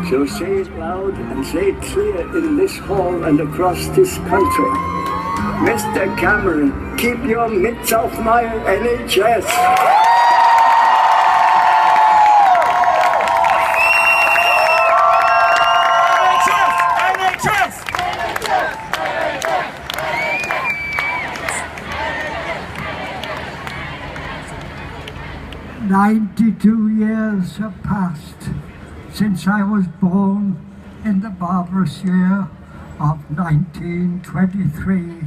So say it loud and say it clear in this hall and across this country. Mr. Cameron, keep your mitts off my NHS. "92 years have passed since I was born in the barbarous year of 1923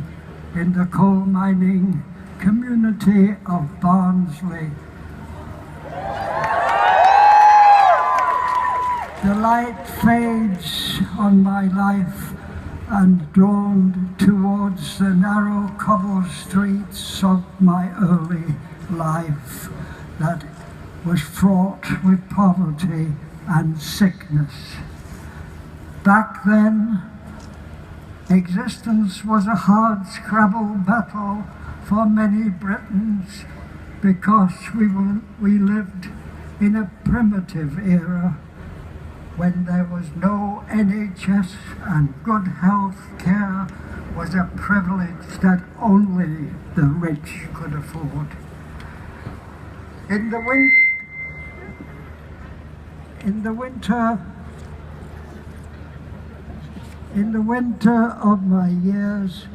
in the coal mining community of Barnsley. The light fades on my life and dawned towards the narrow cobble streets of my early life that was fraught with poverty and sickness. Back then, existence was a hard scrabble battle for many Britons because we lived in a primitive era when there was no NHS and good health care was a privilege that only the rich could afford. In the winter of my years,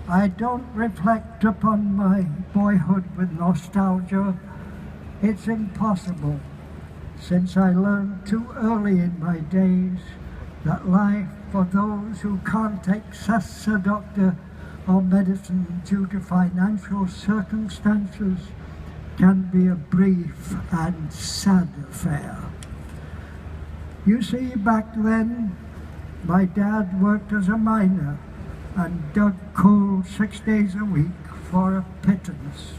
I don't reflect upon my boyhood with nostalgia. It's impossible, since I learned too early in my days that life for those who can't access a doctor or medicine due to financial circumstances can be a brief and sad affair. You see, back then, my dad worked as a miner and dug coal 6 days a week for a pittance.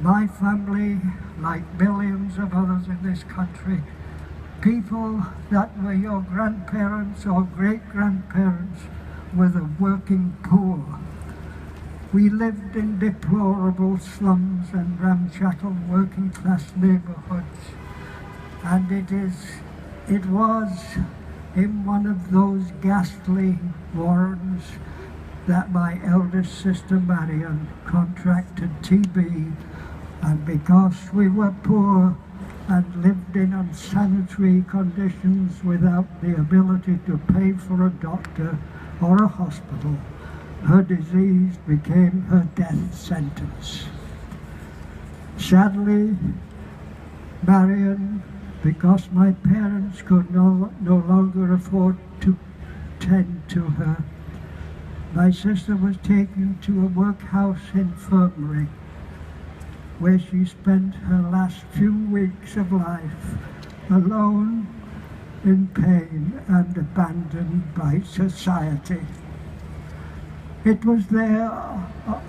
My family, like millions of others in this country, people that were your grandparents or great-grandparents, were the working poor. We lived in deplorable slums and ramshackle working-class neighborhoods, and it was in one of those ghastly warrens that my eldest sister Marion contracted TB, and because we were poor and lived in unsanitary conditions without the ability to pay for a doctor or a hospital, her disease became her death sentence. Sadly, Marion, because my parents could no longer afford to tend to her, my sister was taken to a workhouse infirmary where she spent her last few weeks of life alone, in pain and abandoned by society. It was there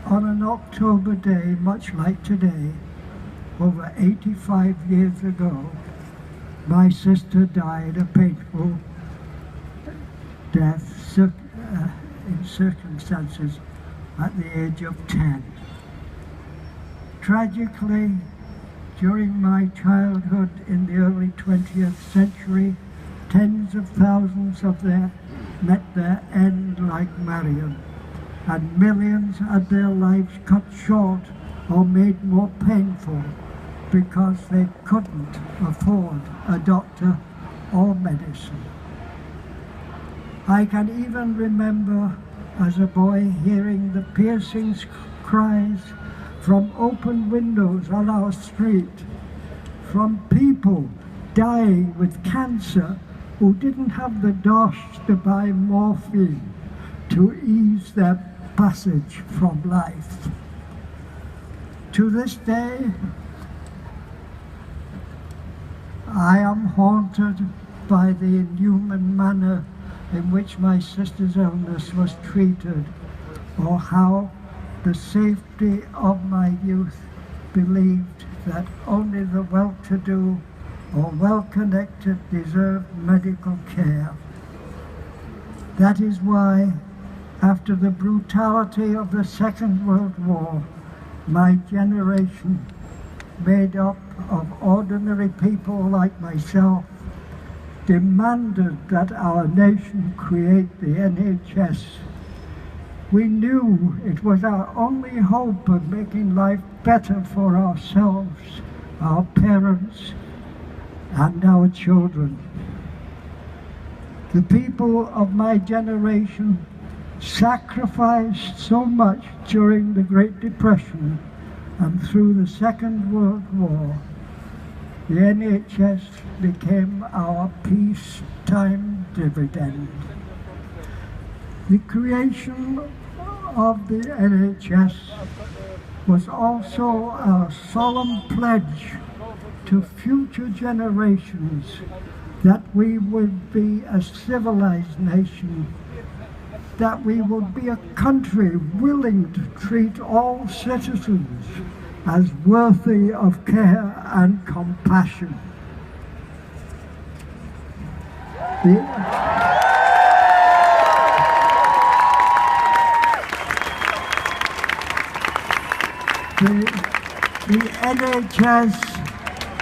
on an October day, much like today, over 85 years ago, my sister died a painful death in circumstances at the age of 10. Tragically, during my childhood in the early 20th century, tens of thousands of them met their end like Marion, and millions had their lives cut short or made more painful because they couldn't afford a doctor or medicine. I can even remember as a boy hearing the piercing cries from open windows on our street, from people dying with cancer who didn't have the dosh to buy morphine to ease their passage from life. To this day, I am haunted by the inhuman manner in which my sister's illness was treated, or how the safety of my youth believed that only the well-to-do or well-connected deserved medical care. That is why, after the brutality of the Second World War, my generation, made up of ordinary people like myself, demanded that our nation create the NHS. We knew it was our only hope of making life better for ourselves, our parents, and our children. The people of my generation sacrificed so much during the Great Depression and through the Second World War. The NHS became our peacetime dividend. The creation of the NHS was also our solemn pledge to future generations that we would be a civilized nation, that we would be a country willing to treat all citizens as worthy of care and compassion. The NHS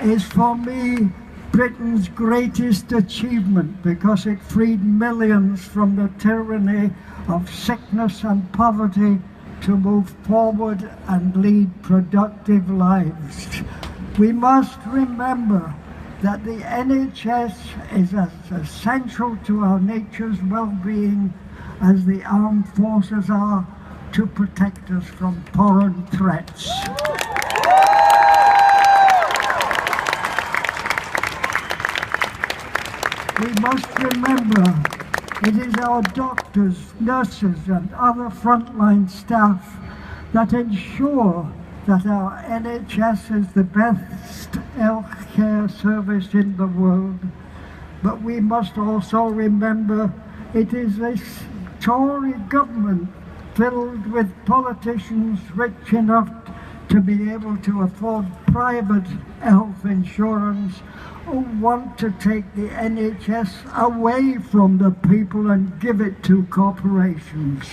is for me Britain's greatest achievement because it freed millions from the tyranny of sickness and poverty to move forward and lead productive lives. We must remember that the NHS is as essential to our nature's well-being as the armed forces are to protect us from foreign threats. We must remember it is our doctors, nurses and other frontline staff that ensure that our NHS is the best health care service in the world. But we must also remember it is this Tory government filled with politicians rich enough to be able to afford private health insurance who want to take the NHS away from the people and give it to corporations.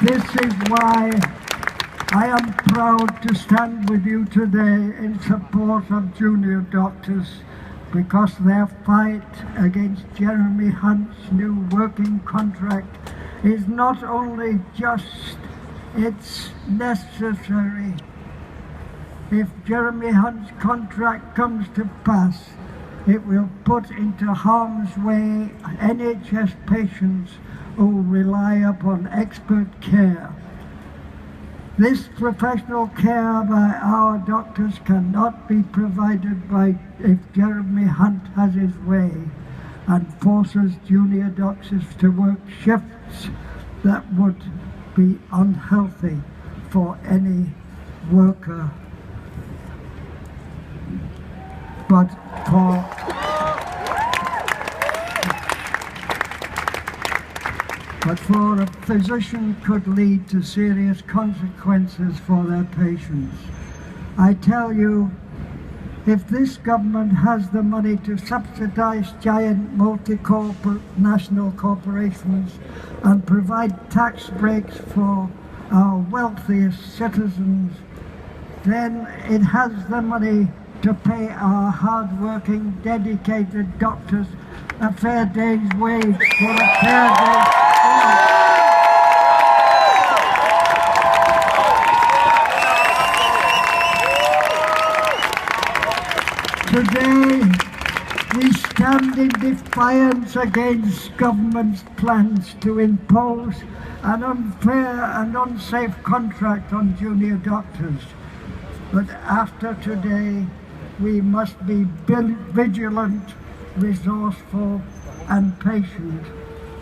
This is why I am proud to stand with you today in support of junior doctors, because their fight against Jeremy Hunt's new working contract is not only just, it's necessary. If Jeremy Hunt's contract comes to pass, it will put into harm's way NHS patients who rely upon expert care. This professional care by our doctors cannot be provided by if Jeremy Hunt has his way and forces junior doctors to work shifts that would be unhealthy for any worker. But for a physician could lead to serious consequences for their patients. I tell you, if this government has the money to subsidize giant multinational corporations and provide tax breaks for our wealthiest citizens, then it has the money to pay our hard-working, dedicated doctors a fair day's wage for a fair day's work. Today, we stand in defiance against government's plans to impose an unfair and unsafe contract on junior doctors. But after today, we must be vigilant, resourceful, and patient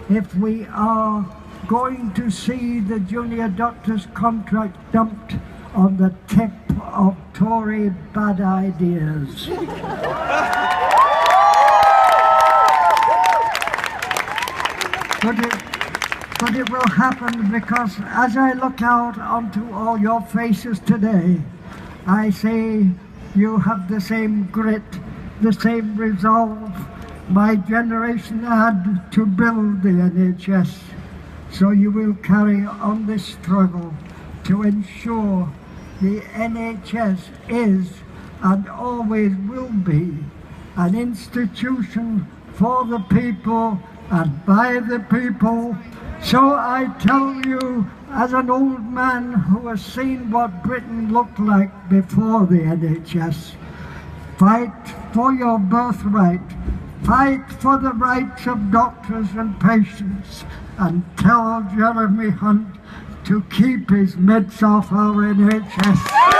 if we are going to see the junior doctors' contract dumped on the tip of Tory bad ideas. But it will happen because as I look out onto all your faces today, I say you have the same grit, the same resolve my generation had to build the NHS. So you will carry on this struggle to ensure The NHS is and always will be an institution for the people and by the people. So I tell you, as an old man who has seen what Britain looked like before the NHS, fight for your birthright, fight for the rights of doctors and patients, and tell Jeremy Hunt to keep his mitts off our NHS.